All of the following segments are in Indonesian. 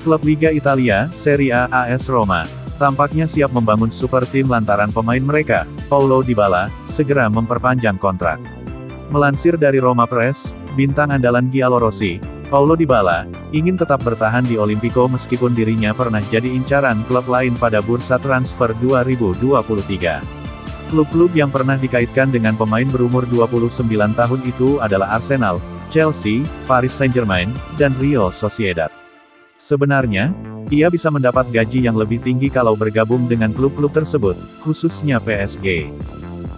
Klub Liga Italia, Serie A AS Roma, tampaknya siap membangun super tim lantaran pemain mereka, Paulo Dybala, segera memperpanjang kontrak. Melansir dari Roma Press, bintang andalan Giallorossi, Paulo Dybala, ingin tetap bertahan di Olimpico meskipun dirinya pernah jadi incaran klub lain pada bursa transfer 2023. Klub-klub yang pernah dikaitkan dengan pemain berumur 29 tahun itu adalah Arsenal, Chelsea, Paris Saint-Germain, dan Real Sociedad. Sebenarnya, ia bisa mendapat gaji yang lebih tinggi kalau bergabung dengan klub-klub tersebut, khususnya PSG.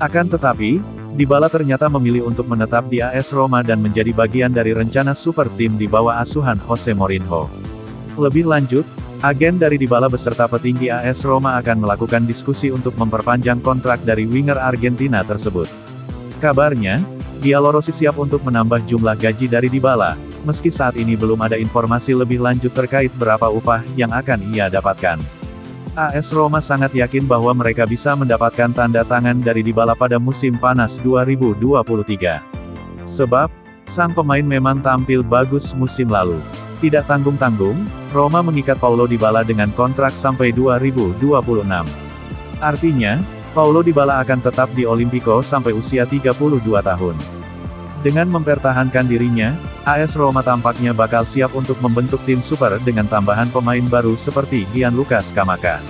Akan tetapi, Dybala ternyata memilih untuk menetap di AS Roma dan menjadi bagian dari rencana super tim di bawah asuhan Jose Mourinho. Lebih lanjut, agen dari Dybala beserta petinggi AS Roma akan melakukan diskusi untuk memperpanjang kontrak dari winger Argentina tersebut. Kabarnya, Giallorossi siap untuk menambah jumlah gaji dari Dybala, meski saat ini belum ada informasi lebih lanjut terkait berapa upah yang akan ia dapatkan. AS Roma sangat yakin bahwa mereka bisa mendapatkan tanda tangan dari Dybala pada musim panas 2023. Sebab, sang pemain memang tampil bagus musim lalu. Tidak tanggung-tanggung, Roma mengikat Paulo Dybala dengan kontrak sampai 2026. Artinya, Paulo Dybala akan tetap di Olimpico sampai usia 32 tahun. Dengan mempertahankan dirinya, AS Roma tampaknya bakal siap untuk membentuk tim super dengan tambahan pemain baru seperti Gianluca Scamacca.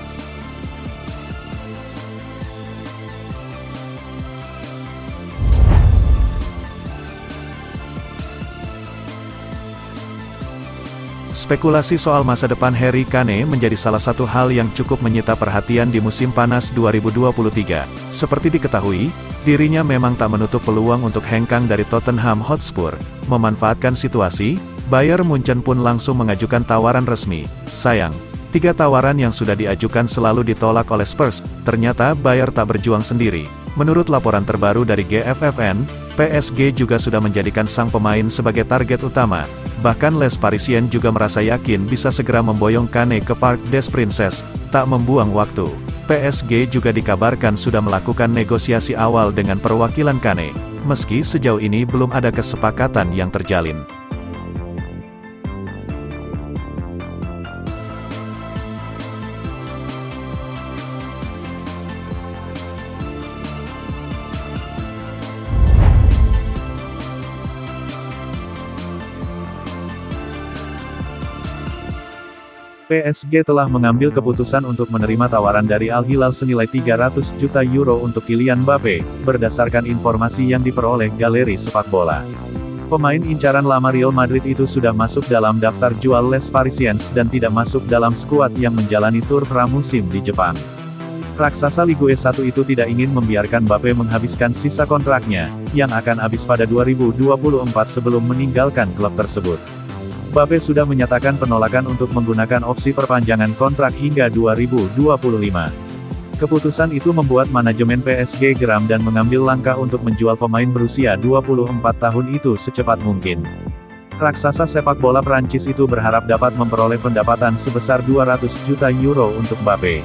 Spekulasi soal masa depan Harry Kane menjadi salah satu hal yang cukup menyita perhatian di musim panas 2023. Seperti diketahui, dirinya memang tak menutup peluang untuk hengkang dari Tottenham Hotspur. Memanfaatkan situasi, Bayern Munchen pun langsung mengajukan tawaran resmi. Sayang, 3 tawaran yang sudah diajukan selalu ditolak oleh Spurs. Ternyata Bayern tak berjuang sendiri. Menurut laporan terbaru dari GFFN, PSG juga sudah menjadikan sang pemain sebagai target utama. Bahkan Les Parisiens juga merasa yakin bisa segera memboyong Kane ke Parc des Princes. Tak membuang waktu, PSG juga dikabarkan sudah melakukan negosiasi awal dengan perwakilan Kane, meski sejauh ini belum ada kesepakatan yang terjalin. PSG telah mengambil keputusan untuk menerima tawaran dari Al Hilal senilai 300 juta euro untuk Kylian Mbappé, berdasarkan informasi yang diperoleh Galeri Sepak Bola. Pemain incaran lama Real Madrid itu sudah masuk dalam daftar jual Les Parisiens dan tidak masuk dalam skuad yang menjalani tur pramusim di Jepang. Raksasa Ligue 1 itu tidak ingin membiarkan Mbappé menghabiskan sisa kontraknya, yang akan habis pada 2024 sebelum meninggalkan klub tersebut. Mbappé sudah menyatakan penolakan untuk menggunakan opsi perpanjangan kontrak hingga 2025. Keputusan itu membuat manajemen PSG geram dan mengambil langkah untuk menjual pemain berusia 24 tahun itu secepat mungkin. Raksasa sepak bola Prancis itu berharap dapat memperoleh pendapatan sebesar 200 juta euro untuk Mbappé.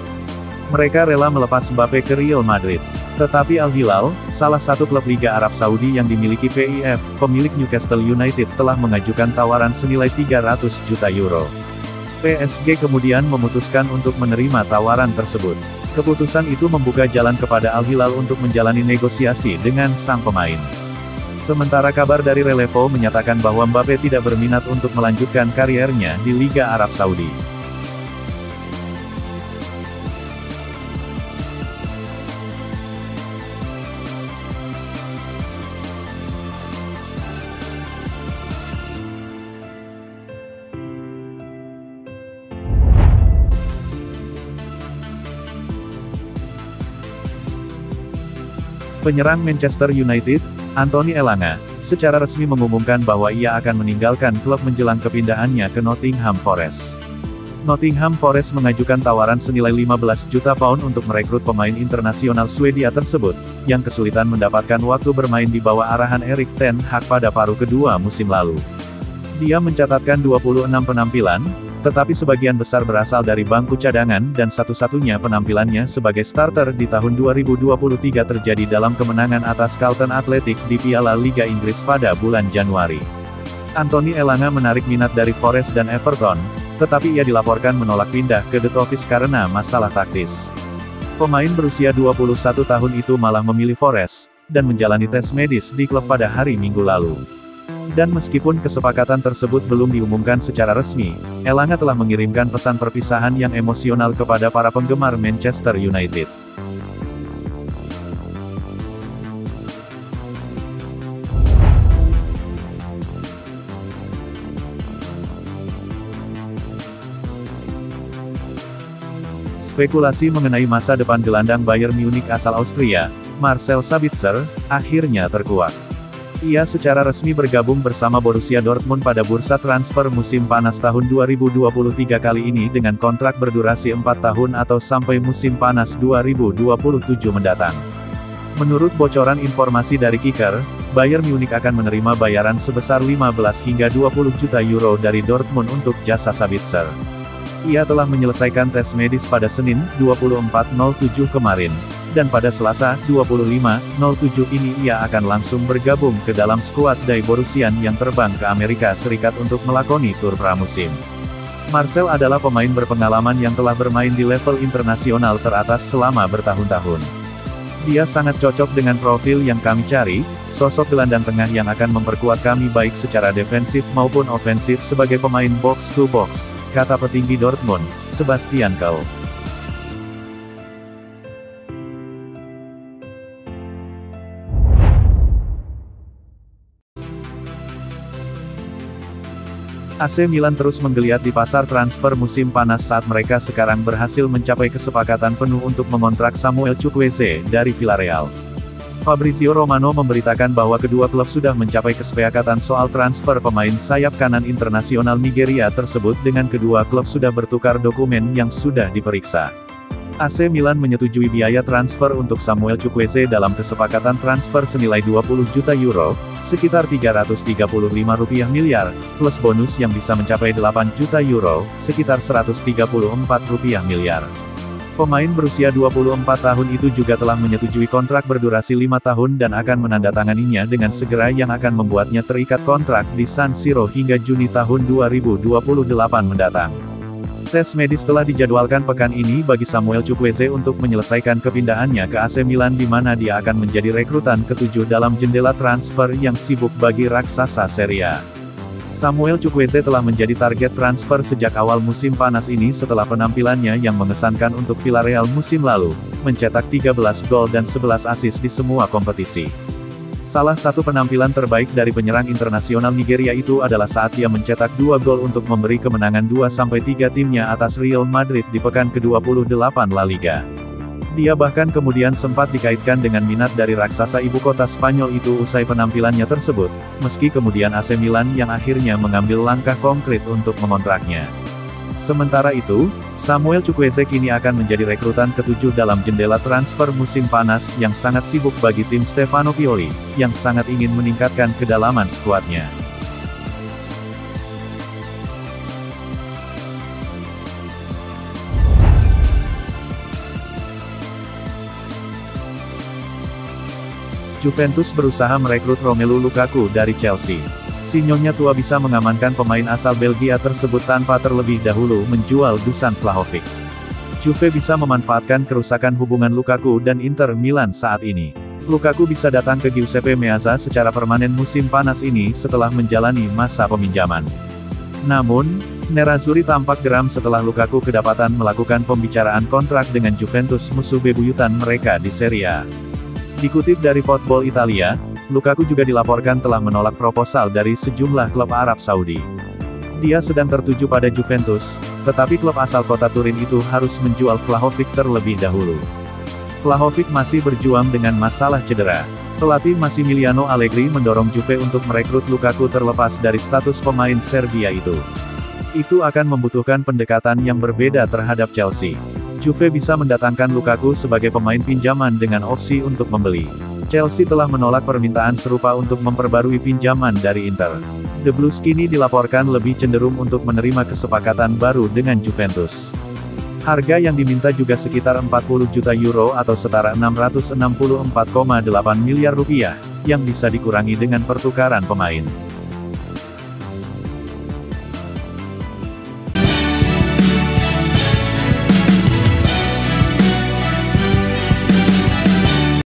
Mereka rela melepas Mbappé ke Real Madrid. Tetapi Al Hilal, salah satu klub Liga Arab Saudi yang dimiliki PIF, pemilik Newcastle United telah mengajukan tawaran senilai 300 juta euro. PSG kemudian memutuskan untuk menerima tawaran tersebut. Keputusan itu membuka jalan kepada Al Hilal untuk menjalani negosiasi dengan sang pemain. Sementara kabar dari Relevo menyatakan bahwa Mbappé tidak berminat untuk melanjutkan kariernya di Liga Arab Saudi. Penyerang Manchester United, Anthony Elanga, secara resmi mengumumkan bahwa ia akan meninggalkan klub menjelang kepindahannya ke Nottingham Forest. Nottingham Forest mengajukan tawaran senilai 15 juta pound untuk merekrut pemain internasional Swedia tersebut, yang kesulitan mendapatkan waktu bermain di bawah arahan Erik ten Hag pada paruh kedua musim lalu. Dia mencatatkan 26 penampilan, tetapi sebagian besar berasal dari bangku cadangan dan satu-satunya penampilannya sebagai starter di tahun 2023 terjadi dalam kemenangan atas Charlton Athletic di Piala Liga Inggris pada bulan Januari. Anthony Elanga menarik minat dari Forest dan Everton, tetapi ia dilaporkan menolak pindah ke The Toffees karena masalah taktis. Pemain berusia 21 tahun itu malah memilih Forest, dan menjalani tes medis di klub pada hari Minggu lalu. Dan meskipun kesepakatan tersebut belum diumumkan secara resmi, Elanga telah mengirimkan pesan perpisahan yang emosional kepada para penggemar Manchester United. Spekulasi mengenai masa depan gelandang Bayern Munich asal Austria, Marcel Sabitzer, akhirnya terkuak. Ia secara resmi bergabung bersama Borussia Dortmund pada bursa transfer musim panas tahun 2023 kali ini dengan kontrak berdurasi 4 tahun atau sampai musim panas 2027 mendatang. Menurut bocoran informasi dari Kicker, Bayern Munich akan menerima bayaran sebesar 15 hingga 20 juta euro dari Dortmund untuk jasa Sabitzer. Ia telah menyelesaikan tes medis pada Senin, 24.07 kemarin, dan pada Selasa, 25.07 ini ia akan langsung bergabung ke dalam skuad Die Borussian yang terbang ke Amerika Serikat untuk melakoni tur pramusim. Marcel adalah pemain berpengalaman yang telah bermain di level internasional teratas selama bertahun-tahun. Dia sangat cocok dengan profil yang kami cari, sosok gelandang tengah yang akan memperkuat kami baik secara defensif maupun ofensif sebagai pemain box-to-box, kata petinggi Dortmund, Sebastian Kehl. AC Milan terus menggeliat di pasar transfer musim panas saat mereka sekarang berhasil mencapai kesepakatan penuh untuk mengontrak Samuel Chukwueze dari Villarreal. Fabrizio Romano memberitakan bahwa kedua klub sudah mencapai kesepakatan soal transfer pemain sayap kanan internasional Nigeria tersebut dengan kedua klub sudah bertukar dokumen yang sudah diperiksa. AC Milan menyetujui biaya transfer untuk Samuel Chukwueze dalam kesepakatan transfer senilai 20 juta euro, sekitar 335 rupiah miliar, plus bonus yang bisa mencapai 8 juta euro, sekitar 134 rupiah miliar. Pemain berusia 24 tahun itu juga telah menyetujui kontrak berdurasi 5 tahun dan akan menandatanganinya dengan segera yang akan membuatnya terikat kontrak di San Siro hingga Juni tahun 2028 mendatang. Tes medis telah dijadwalkan pekan ini bagi Samuel Chukwueze untuk menyelesaikan kepindahannya ke AC Milan di mana dia akan menjadi rekrutan ke-7 dalam jendela transfer yang sibuk bagi raksasa Serie A. Samuel Chukwueze telah menjadi target transfer sejak awal musim panas ini setelah penampilannya yang mengesankan untuk Villarreal musim lalu, mencetak 13 gol dan 11 assist di semua kompetisi. Salah satu penampilan terbaik dari penyerang internasional Nigeria itu adalah saat dia mencetak 2 gol untuk memberi kemenangan 2-3 timnya atas Real Madrid di pekan ke-28 La Liga. Dia bahkan kemudian sempat dikaitkan dengan minat dari raksasa ibu kota Spanyol itu usai penampilannya tersebut, meski kemudian AC Milan yang akhirnya mengambil langkah konkret untuk mengontraknya. Sementara itu, Samuel Chukwueze kini akan menjadi rekrutan ke-7 dalam jendela transfer musim panas yang sangat sibuk bagi tim Stefano Pioli, yang sangat ingin meningkatkan kedalaman skuadnya. Juventus berusaha merekrut Romelu Lukaku dari Chelsea. Si Nyonya tua bisa mengamankan pemain asal Belgia tersebut tanpa terlebih dahulu menjual Dusan Vlahovic. Juve bisa memanfaatkan kerusakan hubungan Lukaku dan Inter Milan saat ini. Lukaku bisa datang ke Giuseppe Meazza secara permanen musim panas ini setelah menjalani masa peminjaman. Namun, Nerazzurri tampak geram setelah Lukaku kedapatan melakukan pembicaraan kontrak dengan Juventus musuh bebuyutan mereka di Serie A. Dikutip dari Football Italia, Lukaku juga dilaporkan telah menolak proposal dari sejumlah klub Arab Saudi. Dia sedang tertuju pada Juventus, tetapi klub asal kota Turin itu harus menjual Vlahovic terlebih dahulu. Vlahovic masih berjuang dengan masalah cedera. Pelatih Massimiliano Allegri mendorong Juve untuk merekrut Lukaku terlepas dari status pemain Serbia itu. Itu akan membutuhkan pendekatan yang berbeda terhadap Chelsea. Juve bisa mendatangkan Lukaku sebagai pemain pinjaman dengan opsi untuk membeli. Chelsea telah menolak permintaan serupa untuk memperbarui pinjaman dari Inter. The Blues kini dilaporkan lebih cenderung untuk menerima kesepakatan baru dengan Juventus. Harga yang diminta juga sekitar 40 juta euro atau setara 664,8 miliar rupiah, yang bisa dikurangi dengan pertukaran pemain.